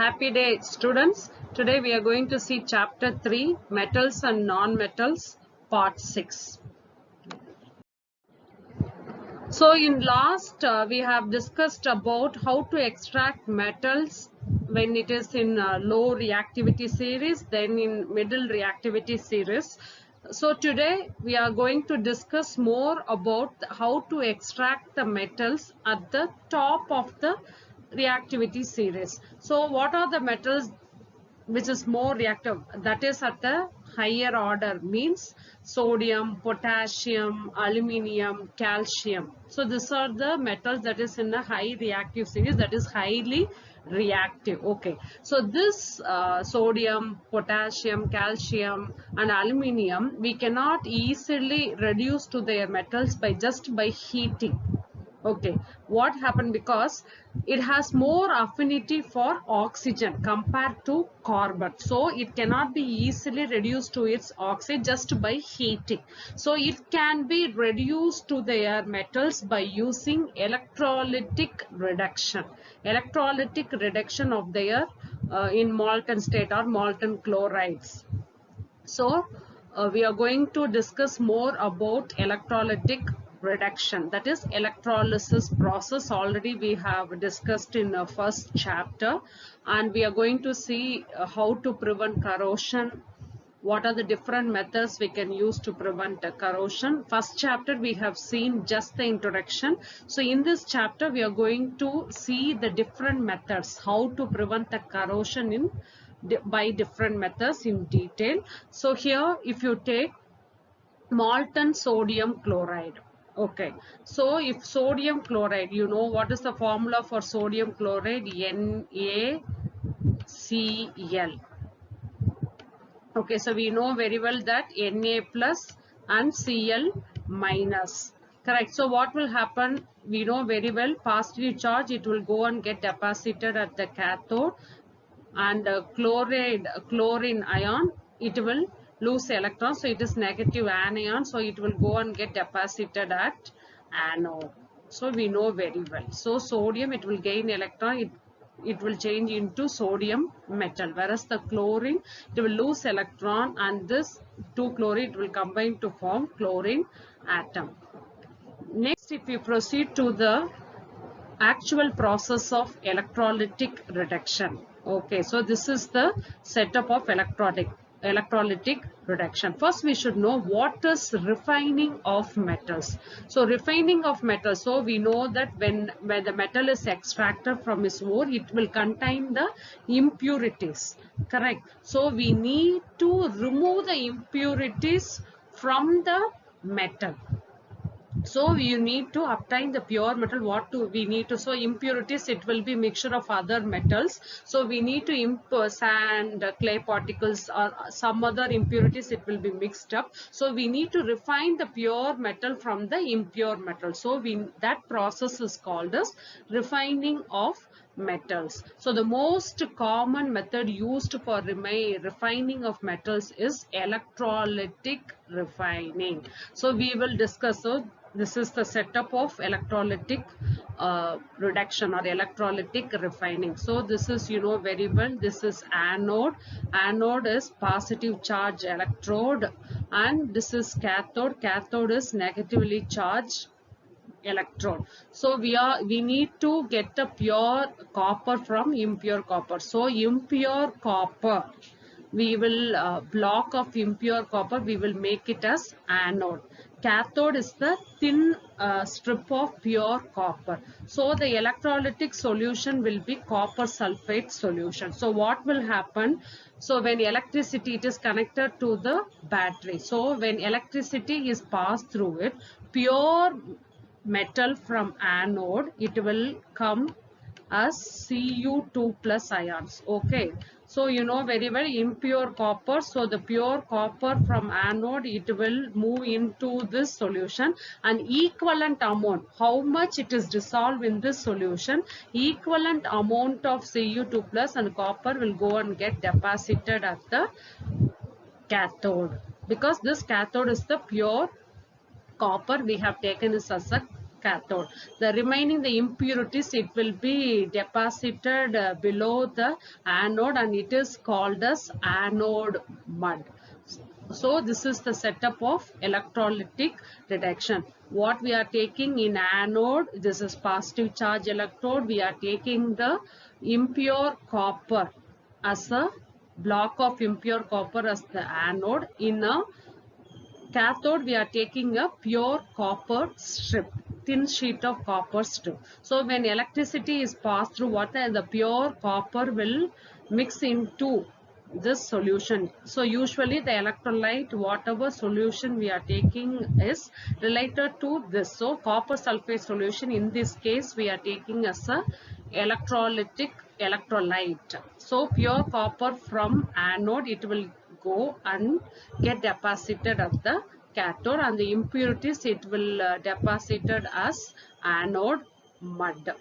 Happy day, students. Today we are going to see chapter 3, metals and non-metals, part 6. So in last we have discussed about how to extract metals when it is in low reactivity series, then in middle reactivity series. So today we are going to discuss more about how to extract the metals at the top of the reactivity series. So what are the metals which is more reactive, that is at the higher order, means sodium, potassium, aluminium, calcium. So these are the metals that is in the high reactive series, that is highly reactive. Okay, so this sodium, potassium, calcium and aluminium we cannot easily reduce to their metals by heating. Okay, what happened? Because it has more affinity for oxygen compared to carbon, so it cannot be easily reduced to its oxide just by heating. So it can be reduced to their metals by using electrolytic reduction. Electrolytic reduction of their in molten state or molten chlorides. So we are going to discuss more about electrolytic reduction, that is electrolysis process. Already we have discussed in the first chapter, and we are going to see how to prevent corrosion. What are the different methods we can use to prevent corrosion? First chapter we have seen just the introduction. So in this chapter we are going to see the different methods, how to prevent the corrosion in by different methods in detail. So here if you take molten sodium chloride. Okay, so if sodium chloride, you know what is the formula for sodium chloride? NaCl. Okay, so we know very well that Na plus and Cl minus. Correct. So what will happen? We know very well, positive charge, it will go and get deposited at the cathode, and chlorine ion, it will lose electrons, so it is negative anion, so it will go and get deposited at anode. So we know very well. So sodium, it will gain electron, it will change into sodium metal, whereas the chlorine, it will lose electron, and this 2 chlorine, it will combine to form chlorine atom. Next, if we proceed to the actual process of electrolytic reduction. Okay, so this is the setup of electrolytic reduction. First we should know what is refining of metals. So refining of metals, so we know that when the metal is extracted from its ore, it will contain the impurities. Correct. So we need to remove the impurities from the metal. So you need to obtain the pure metal. What do we need to? So impurities, it will be mixture of other metals. So we need to import sand, clay particles, or some other impurities, it will be mixed up. So we need to refine the pure metal from the impure metal. So that process is called as refining of metals. So the most common method used for refining of metals is electrolytic refining. So we will discuss. So this is the setup of electrolytic reduction or electrolytic refining. So this is, you know very well, this is anode. Anode is positive charge electrode, and this is cathode. Cathode is negatively charged electrode. So we need to get the pure copper from impure copper. So impure copper, we will block of impure copper, we will make it as anode. Cathode is the thin strip of pure copper. So the electrolytic solution will be copper sulfate solution. So what will happen? So when electricity, it is connected to the battery. So when electricity is passed through it, pure metal from anode, it will come as Cu2 plus ions. Okay, so you know very well impure copper. So the pure copper from anode, it will move into this solution, and equivalent amount, how much it is dissolved in this solution, equivalent amount of Cu2 plus and copper will go and get deposited at the cathode, because this cathode is the pure copper we have taken this as a cathode. The remaining the impurities, it will be deposited below the anode, and it is called as anode mud. So this is the setup of electrolytic reduction. What we are taking in anode, this is positive charge electrode. We are taking the impure copper as a block of impure copper as the anode. In a cathode, we are taking a pure copper strip, thin sheet of copper strip. So when electricity is passed through water, the pure copper will mix into this solution. So usually the electrolyte, whatever solution we are taking is related to this. So copper sulfate solution, in this case we are taking as a electrolytic electrolyte. So pure copper from anode, it will go and get deposited at the cathode, and the impurities, it will deposited as anode mud.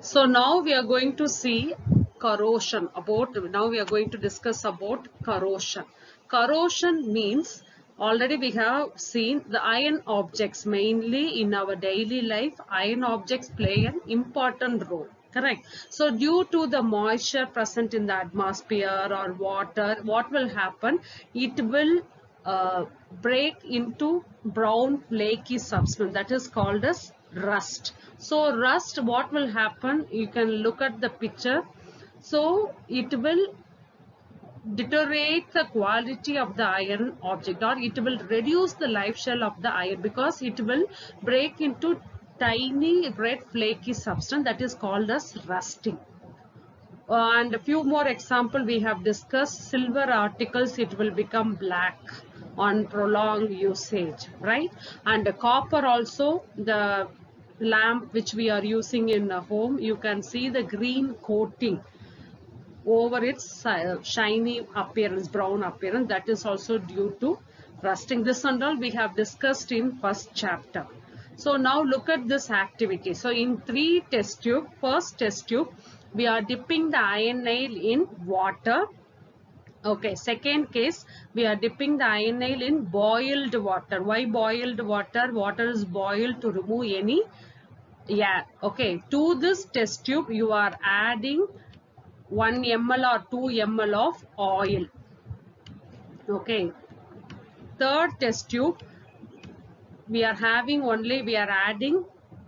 So now we are going to see corrosion. Now we are going to discuss about corrosion. Corrosion means, already we have seen the iron objects, mainly in our daily life, iron objects play an important role. Correct. So due to the moisture present in the atmosphere or water, what will happen? It will break into brown flaky substance, that is called as rust. So rust, what will happen? You can look at the picture. So it will deteriorate the quality of the iron object, or it will reduce the life shell of the iron, because it will break into tiny red flaky substance, that is called as rusting. And a few more example we have discussed. Silver articles, it will become black on prolonged usage, right? And copper also, the lamp which we are using in a home, you can see the green coating over its shiny appearance, brown appearance, that is also due to rusting. This and all we have discussed in first chapter. So now look at this activity. So in 3 test tube, first test tube, we are dipping the iron nail in water. Okay, second case, we are dipping the iron nail in boiled water. Why boiled water? Water is boiled to remove any air. Okay, to this test tube, you are adding 1 ml or 2 ml of oil. Okay, third test tube, we are adding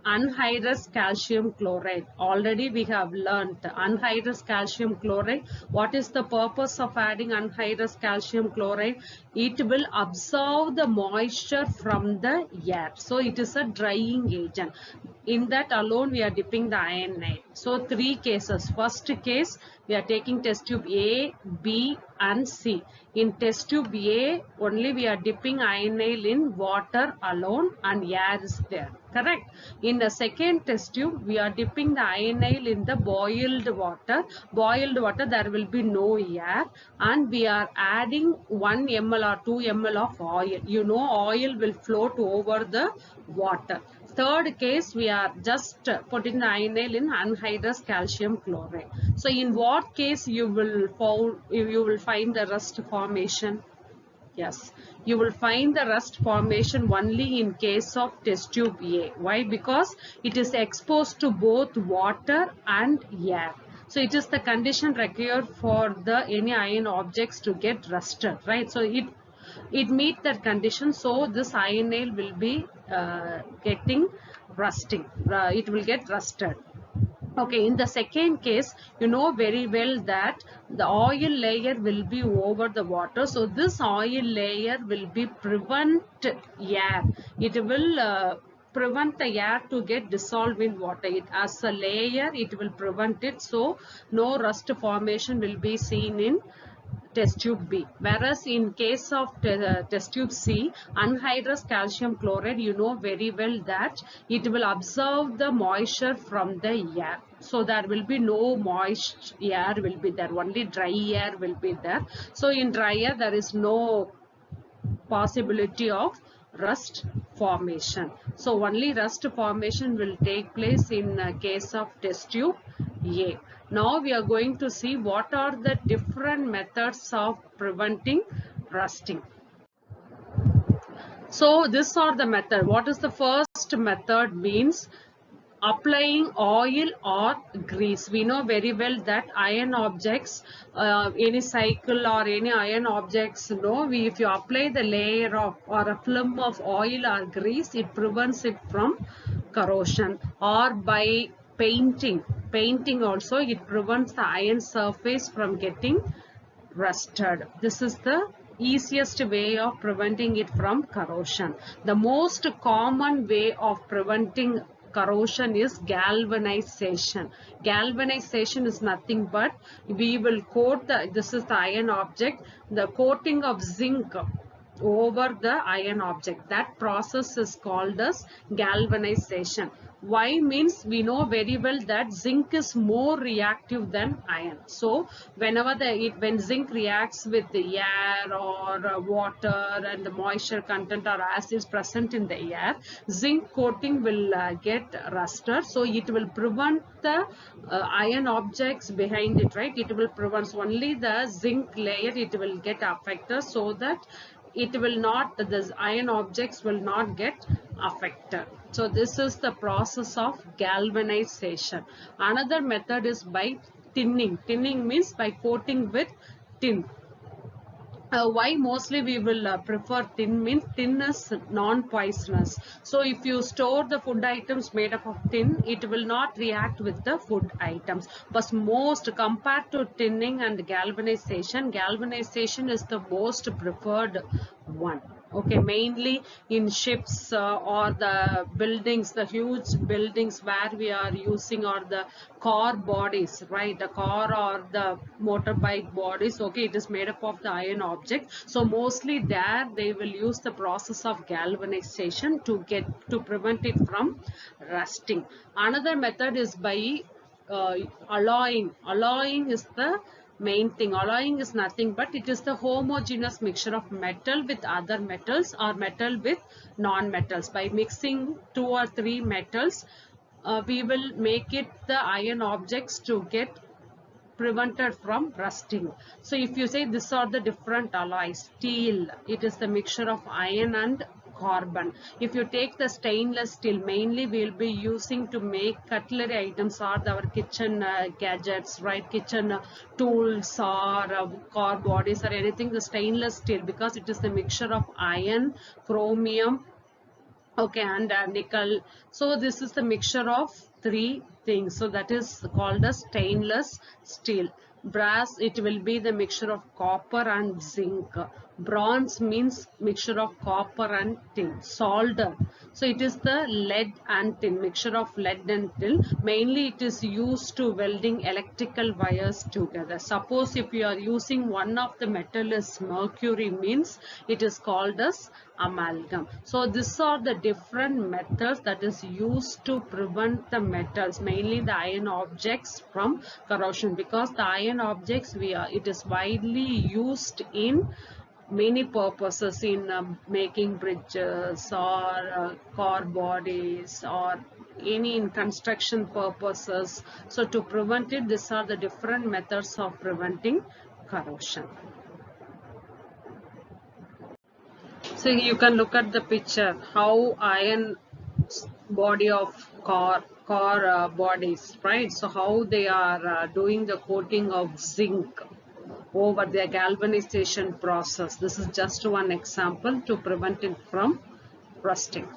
anhydrous calcium chloride. Already we have learnt anhydrous calcium chloride. What is the purpose of adding anhydrous calcium chloride? It will absorb the moisture from the air. So it is a drying agent. In that alone we are dipping the iron nail. So 3 cases. First case, we are taking test tube A, B and C. In test tube A, only we are dipping iron nail in water alone and air is there. Correct. In the second test tube, we are dipping the iron nail in the boiled water. Boiled water, there will be no air, and we are adding 1 ml or 2 ml of oil. You know, oil will float over the water. Third case, we are just putting the iron nail in anhydrous calcium chloride. So in what case you will find the rust formation? Yes, you will find the rust formation only in case of test tube A. Why? Because it is exposed to both water and air. So it is the condition required for any iron objects to get rusted, right? So it meets that condition. So this iron nail will be getting rusting. It will get rusted. Okay, in the second case, you know very well that the oil layer will be over the water. So this oil layer will be prevent air. It will prevent the air to get dissolved in water. As a layer, it will prevent it. So no rust formation will be seen in test tube B. Whereas in case of test tube C, anhydrous calcium chloride, you know very well that it will absorb the moisture from the air. So there will be no moist air will be there, only dry air will be there. So in dry air, there is no possibility of rust formation. So only rust formation will take place in case of test tube A. Now we are going to see what are the different methods of preventing rusting. So these are the method. What is the first method? Means applying oil or grease. We know very well that iron objects, any cycle or any iron objects, if you apply the layer of or a film of oil or grease, it prevents it from corrosion. Or by painting also, it prevents the iron surface from getting rusted. This is the easiest way of preventing it from corrosion. The most common way of preventing corrosion is galvanization. Galvanization is nothing but we will coat this is the iron object, the coating of zinc over the iron object. That process is called as galvanization. Why? Means we know very well that zinc is more reactive than iron. So whenever when zinc reacts with the air or water and the moisture content or acids present in the air, zinc coating will get rusted. So it will prevent the iron objects behind it, right? It will prevent only the zinc layer, it will get affected, so that it will not, the iron objects will not get affected. So this is the process of galvanization. Another method is by tinning. Tinning means by coating with tin. Why mostly we will prefer tin? Means tin is non-poisonous. So if you store the food items made up of tin, it will not react with the food items. But most compared to tinning and galvanization, galvanization is the most preferred one. Okay, mainly in ships or the buildings, the huge buildings where we are using, or the car bodies, right? The car or the motorbike bodies, okay, it is made up of the iron object. So mostly there they will use the process of galvanization to prevent it from rusting. Another method is by alloying. Alloying is the main thing. Alloying is nothing but it is the homogeneous mixture of metal with other metals or metal with non-metals. By mixing 2 or 3 metals, we will make it the iron objects to get prevented from rusting. So if you say these are the different alloys, steel, it is the mixture of iron and carbon. If you take the stainless steel, mainly we will be using to make cutlery items or our kitchen gadgets, right? Kitchen tools or car bodies or anything, the stainless steel, because it is the mixture of iron, chromium, okay, and nickel. So this is the mixture of 3 things. So that is called as stainless steel. Brass, it will be the mixture of copper and zinc. Bronze means mixture of copper and tin. Solder, so it is the lead and tin, mixture of lead and tin. Mainly it is used to welding electrical wires together. Suppose if you are using one of the metal is mercury, means it is called as amalgam. So these are the different methods that is used to prevent the metals, mainly the iron objects, from corrosion. Because the iron objects, it is widely used in many purposes, in making bridges or car bodies or any in construction purposes. So to prevent it, these are the different methods of preventing corrosion. So you can look at the picture how iron body of car bodies, right? So how they are doing the coating of zinc over their galvanization process. This is just one example to prevent it from rusting.